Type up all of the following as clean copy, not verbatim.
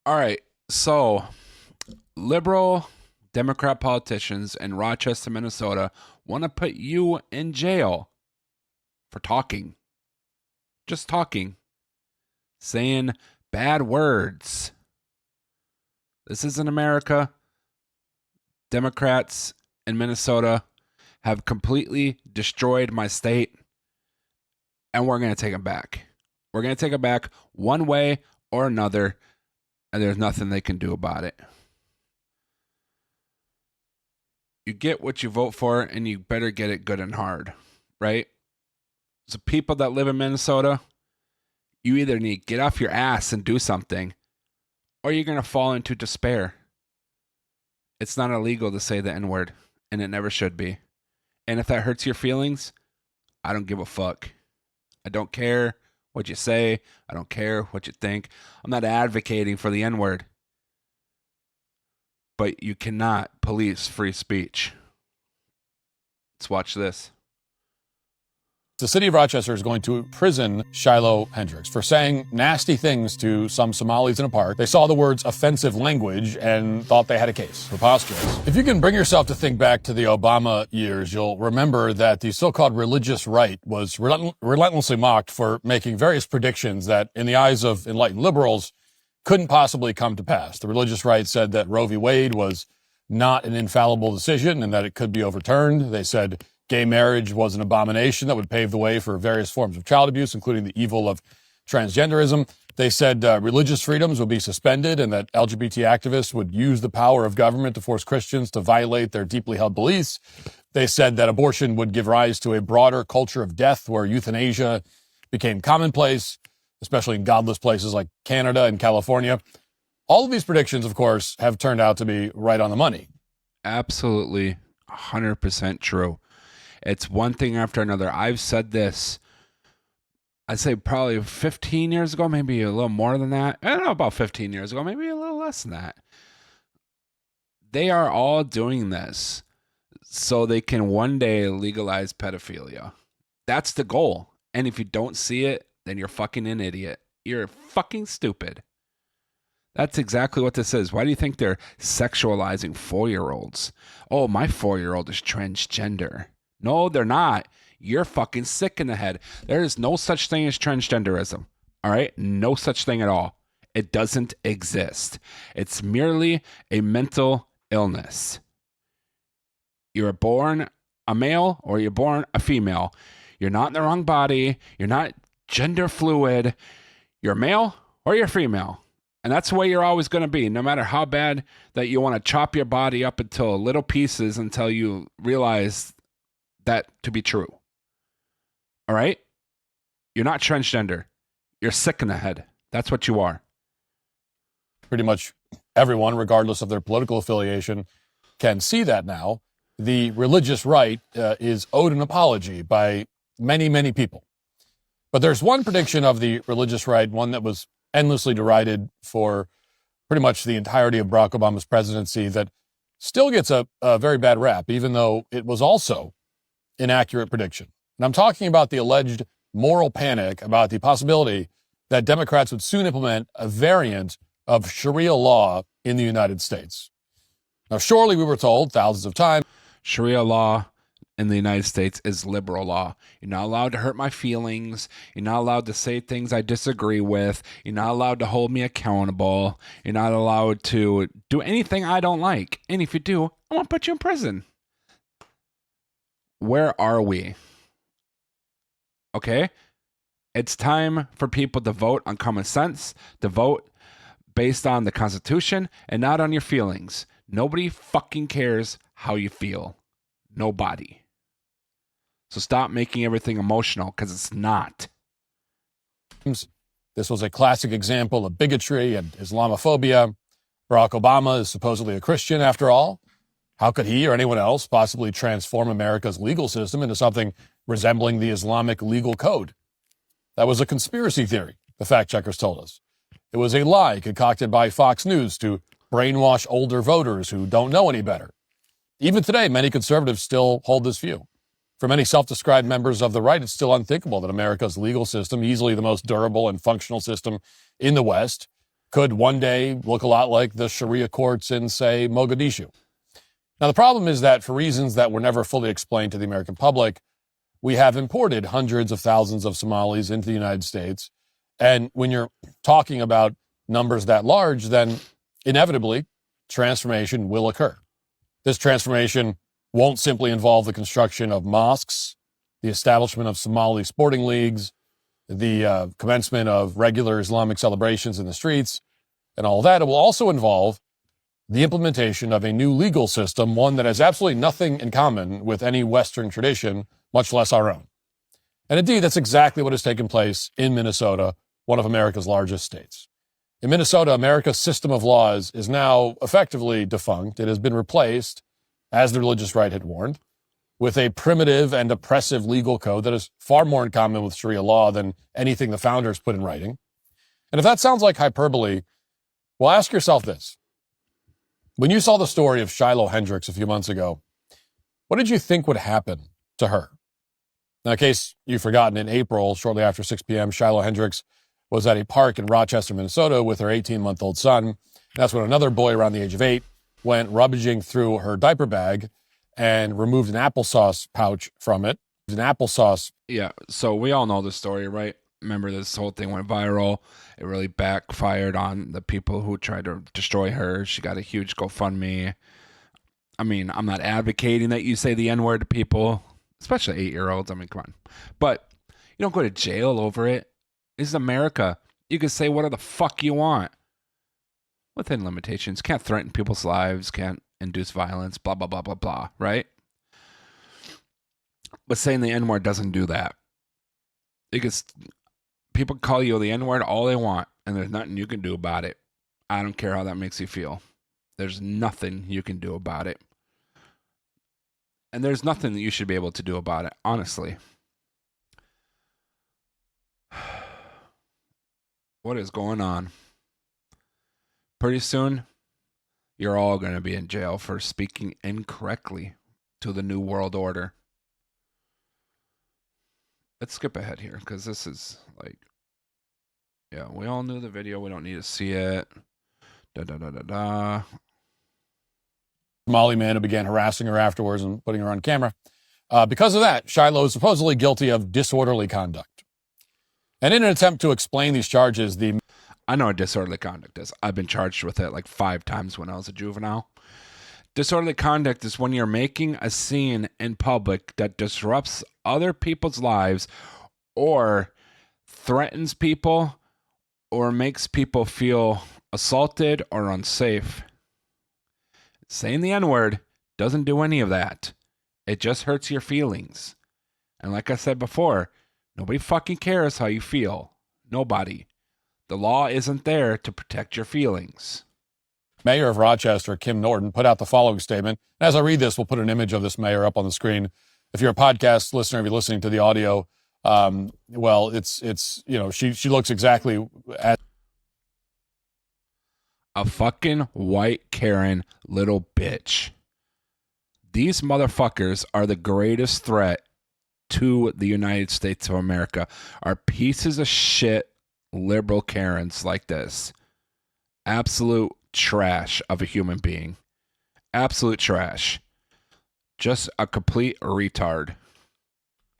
All right. So, liberal Democrat politicians in Rochester, Minnesota want to put you in jail for talking. Just talking. Saying bad words. This isn't America. Democrats in Minnesota have completely destroyed my state, and we're going to take them back. We're going to take them back one way or another, and there's nothing they can do about it. You get what you vote for, and you better get it good and hard, right? So, people that live in Minnesota, you either need to get off your ass and do something, or you're going to fall into despair. It's not illegal to say the N word, and it never should be. And if that hurts your feelings, I don't give a fuck. I don't care what you say. I don't care what you think. I'm not advocating for the N word. But you cannot police free speech. Let's watch this. The city of Rochester is going to imprison Shiloh Hendricks for saying nasty things to some Somalis in a park. They saw the words offensive language and thought they had a case. Preposterous. If you can bring yourself to think back to the Obama years, you'll remember that the so-called religious right was relentlessly mocked for making various predictions that, in the eyes of enlightened liberals, couldn't possibly come to pass. The religious right said that Roe v. Wade was not an infallible decision and that it could be overturned. They said gay marriage was an abomination that would pave the way for various forms of child abuse, including the evil of transgenderism. They said religious freedoms would be suspended and that LGBT activists would use the power of government to force Christians to violate their deeply held beliefs. They said that abortion would give rise to a broader culture of death where euthanasia became commonplace, especially in godless places like Canada and California. All of these predictions, of course, have turned out to be right on the money. Absolutely 100% true. It's one thing after another. I've said this, I'd say probably 15 years ago, maybe a little more than that. I don't know, about 15 years ago, maybe a little less than that. They are all doing this so they can one day legalize pedophilia. That's the goal. And if you don't see it, then you're fucking an idiot. You're fucking stupid. That's exactly what this is. Why do you think they're sexualizing 4-year-olds? Oh, my 4-year-old is transgender. No, they're not. You're fucking sick in the head. There is no such thing as transgenderism. All right? No such thing at all. It doesn't exist. It's merely a mental illness. You're born a male or you're born a female. You're not in the wrong body. You're not gender fluid. You're male or you're female. And that's the way you're always going to be, no matter how bad that you want to chop your body up into little pieces until you realize that to be true. All right? You're not transgender. You're sick in the head. That's what you are. Pretty much everyone, regardless of their political affiliation, can see that now. The religious right is owed an apology by many, many people. But there's one prediction of the religious right, one that was endlessly derided for pretty much the entirety of Barack Obama's presidency, that still gets a very bad rap, even though it was also an accurate prediction. And I'm talking about the alleged moral panic about the possibility that Democrats would soon implement a variant of Sharia law in the United States. Now, surely we were told thousands of times, Sharia law in the United States is liberal law. You're not allowed to hurt my feelings. You're not allowed to say things I disagree with. You're not allowed to hold me accountable. You're not allowed to do anything I don't like. And if you do, I want to put you in prison. Where are we? Okay? It's time for people to vote on common sense, to vote based on the Constitution and not on your feelings. Nobody fucking cares how you feel. Nobody. So stop making everything emotional, because it's not. this was a classic example of bigotry and Islamophobia. Barack Obama is supposedly a Christian, after all. How could he or anyone else possibly transform America's legal system into something resembling the Islamic legal code? That was a conspiracy theory, the fact checkers told us. It was a lie concocted by Fox News to brainwash older voters who don't know any better. Even today, many conservatives still hold this view. For many self-described members of the right, it's still unthinkable that America's legal system, easily the most durable and functional system in the West, could one day look a lot like the Sharia courts in, say, Mogadishu. Now, the problem is that for reasons that were never fully explained to the American public, we have imported hundreds of thousands of Somalis into the United States. And when you're talking about numbers that large, then inevitably transformation will occur. This transformation won't simply involve the construction of mosques, the establishment of Somali sporting leagues, the commencement of regular Islamic celebrations in the streets, and all that. It will also involve the implementation of a new legal system, one that has absolutely nothing in common with any Western tradition, much less our own. And indeed, that's exactly what has taken place in Minnesota, one of America's largest states. In Minnesota, America's system of laws is now effectively defunct. It has been replaced, as the religious right had warned, with a primitive and oppressive legal code that is far more in common with Sharia law than anything the founders put in writing. And if that sounds like hyperbole, well, ask yourself this. When you saw the story of Shiloh Hendricks a few months ago, what did you think would happen to her? Now, in case you've forgotten, in April, shortly after 6 p.m., Shiloh Hendricks was at a park in Rochester, Minnesota with her 18-month-old son. That's when another boy around the age of 8 went rummaging through her diaper bag and removed an applesauce pouch from it. An applesauce. Yeah, so we all know the story, right? Remember, this whole thing went viral. It really backfired on the people who tried to destroy her. She got a huge GoFundMe. I mean, I'm not advocating that you say the N-word to people, especially 8-year-olds. I mean, come on. But you don't go to jail over it. This is America. You can say whatever the fuck you want within limitations. Can't threaten people's lives, can't induce violence, blah, blah, blah, blah, blah, right? But saying the N-word doesn't do that. Because people call you the N-word all they want, and there's nothing you can do about it. I don't care how that makes you feel. There's nothing you can do about it. And there's nothing that you should be able to do about it, honestly. What is going on? Pretty soon, you're all going to be in jail for speaking incorrectly to the New World Order. Let's skip ahead here, because this is like, yeah, we all knew the video. We don't need to see it. Somali man who began harassing her afterwards and putting her on camera. Because of that, Shiloh is supposedly guilty of disorderly conduct. And in an attempt to explain these charges, I know what disorderly conduct is. I've been charged with it like 5 times when I was a juvenile. Disorderly conduct is when you're making a scene in public that disrupts other people's lives or threatens people or makes people feel assaulted or unsafe. Saying the N-word doesn't do any of that. It just hurts your feelings. And like I said before, nobody fucking cares how you feel. Nobody. The law isn't there to protect your feelings. Mayor of Rochester, Kim Norton, put out the following statement. And as I read this, we'll put an image of this mayor up on the screen. If you're a podcast listener, if you're listening to the audio, well, it's you know, she looks exactly as a fucking white Karen little bitch. These motherfuckers are the greatest threat to the United States of America, are pieces of shit liberal Karens like this. Absolute trash of a human being. Absolute trash. Just a complete retard.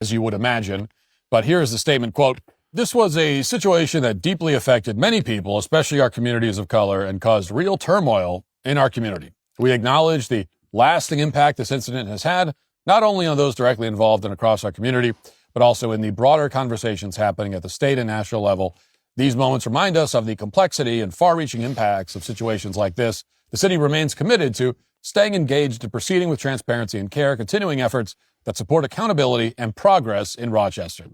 As you would imagine. But here is the statement, quote, "This was a situation that deeply affected many people, especially our communities of color, and caused real turmoil in our community. We acknowledge the lasting impact this incident has had, not only on those directly involved and across our community, but also in the broader conversations happening at the state and national level. These moments remind us of the complexity and far-reaching impacts of situations like this. The city remains committed to staying engaged and proceeding with transparency and care, continuing efforts that support accountability and progress in Rochester."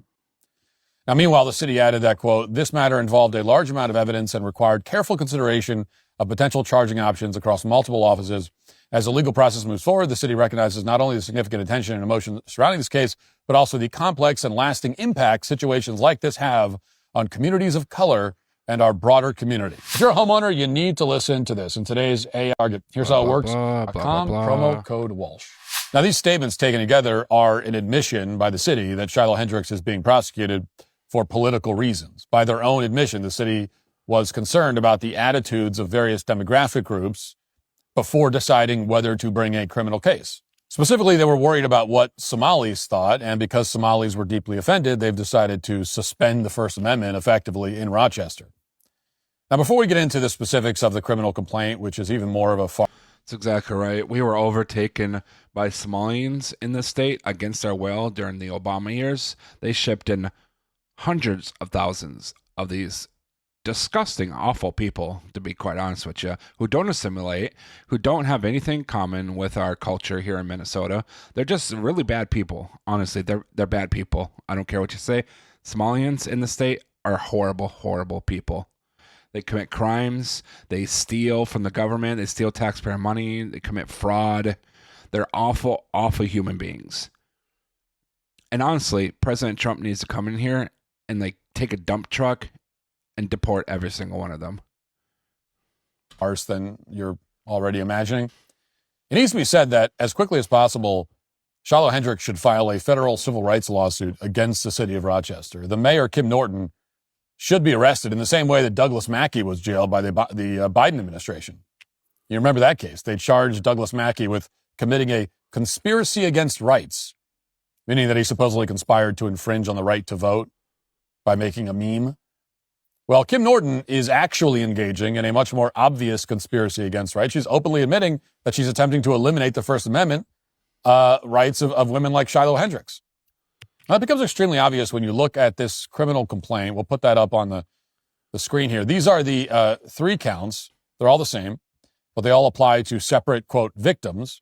Now, meanwhile, the city added that, quote, "This matter involved a large amount of evidence and required careful consideration of potential charging options across multiple offices. As the legal process moves forward, the city recognizes not only the significant attention and emotion surrounding this case, but also the complex and lasting impact situations like this have on communities of color and our broader community." If you're a homeowner, you need to listen to this. In today's AI, here's how it works. Promo code Walsh. Now, these statements taken together are an admission by the city that Shiloh Hendricks is being prosecuted for political reasons. By their own admission, the city was concerned about the attitudes of various demographic groups before deciding whether to bring a criminal case. Specifically, they were worried about what Somalis thought, and because Somalis were deeply offended, they've decided to suspend the First Amendment effectively in Rochester. Now, before we get into the specifics of the criminal complaint, which is even more of a That's exactly right. We were overtaken by Somalians in the state against our will during the Obama years. They shipped in hundreds of thousands of these disgusting, awful people, to be quite honest with you, who don't assimilate, who don't have anything in common with our culture here in Minnesota. They're just really bad people. Honestly, they're bad people. I don't care what you say. Somalians in the state are horrible, horrible people. They commit crimes. They steal from the government. They steal taxpayer money. They commit fraud. They're awful, awful human beings. And honestly, President Trump needs to come in here and take a dump truck and deport every single one of them. Worse than you're already imagining. It needs to be said that as quickly as possible, Shiloh Hendricks should file a federal civil rights lawsuit against the city of Rochester. The mayor, Kim Norton, should be arrested in the same way that Douglas Mackey was jailed by the Biden administration. You remember that case? They charged Douglas Mackey with committing a conspiracy against rights, meaning that he supposedly conspired to infringe on the right to vote by making a meme. Well, Kim Norton is actually engaging in a much more obvious conspiracy against rights. She's openly admitting that she's attempting to eliminate the First Amendment rights of women like Shiloh Hendricks. Now, that becomes extremely obvious when you look at this criminal complaint. We'll put that up on the screen here. These are the 3 counts. They're all the same, but they all apply to separate, quote, victims.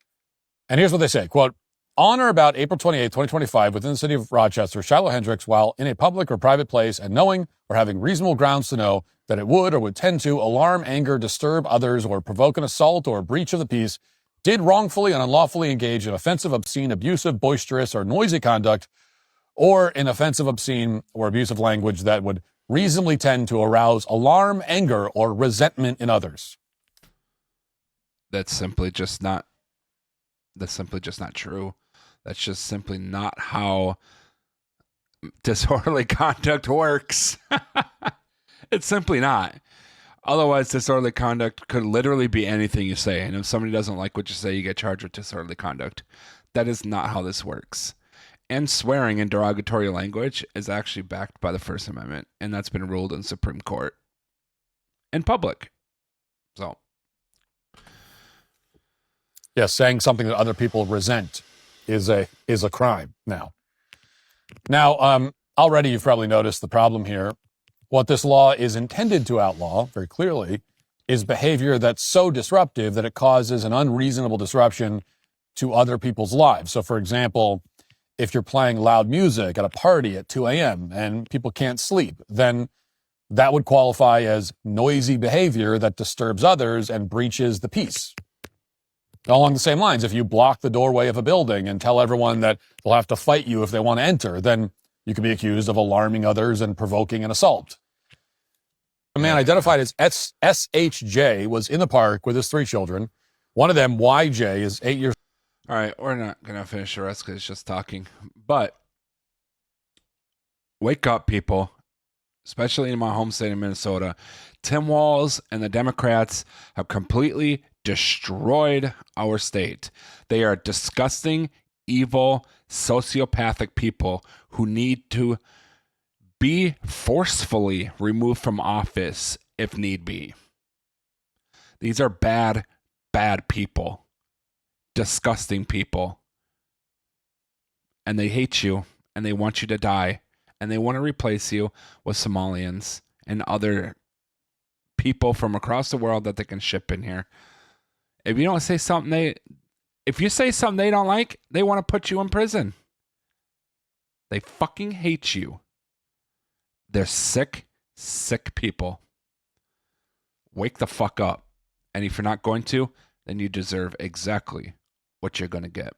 And here's what they say, quote, on or about April 28, 2025, within the city of Rochester, Shiloh Hendricks, while in a public or private place and knowing or having reasonable grounds to know that it would or would tend to alarm, anger, disturb others, or provoke an assault or a breach of the peace, did wrongfully and unlawfully engage in offensive, obscene, abusive, boisterous, or noisy conduct, or in offensive, obscene, or abusive language that would reasonably tend to arouse alarm, anger, or resentment in others. That's simply just not true. That's just simply not how disorderly conduct works. It's simply not. Otherwise, disorderly conduct could literally be anything you say. And if somebody doesn't like what you say, you get charged with disorderly conduct. That is not how this works. And swearing in derogatory language is actually backed by the First Amendment. And that's been ruled in Supreme Court in public. So. Yes, saying something that other people resent is a crime now. Now, already you've probably noticed the problem here. What this law is intended to outlaw, very clearly, is behavior that's so disruptive that it causes an unreasonable disruption to other people's lives. So, for example, if you're playing loud music at a party at 2 a.m. and people can't sleep, then that would qualify as noisy behavior that disturbs others and breaches the peace. Along the same lines, if you block the doorway of a building and tell everyone that they'll have to fight you if they want to enter, then you could be accused of alarming others and provoking an assault. A man identified as SHJ was in the park with his 3 children. One of them, YJ, is 8 years. All right, we're not going to finish the rest because it's just talking. But wake up, people, especially in my home state of Minnesota. Tim Walz and the Democrats have completely destroyed our state. They are disgusting, evil, sociopathic people who need to be forcefully removed from office if need be. These are bad, bad people. Disgusting people. And they hate you, and they want you to die, and they want to replace you with Somalians and other people from across the world that they can ship in here. If you don't say something if you say something they don't like, they want to put you in prison. They fucking hate you. They're sick, sick people. Wake the fuck up. And if you're not going to, then you deserve exactly what you're going to get.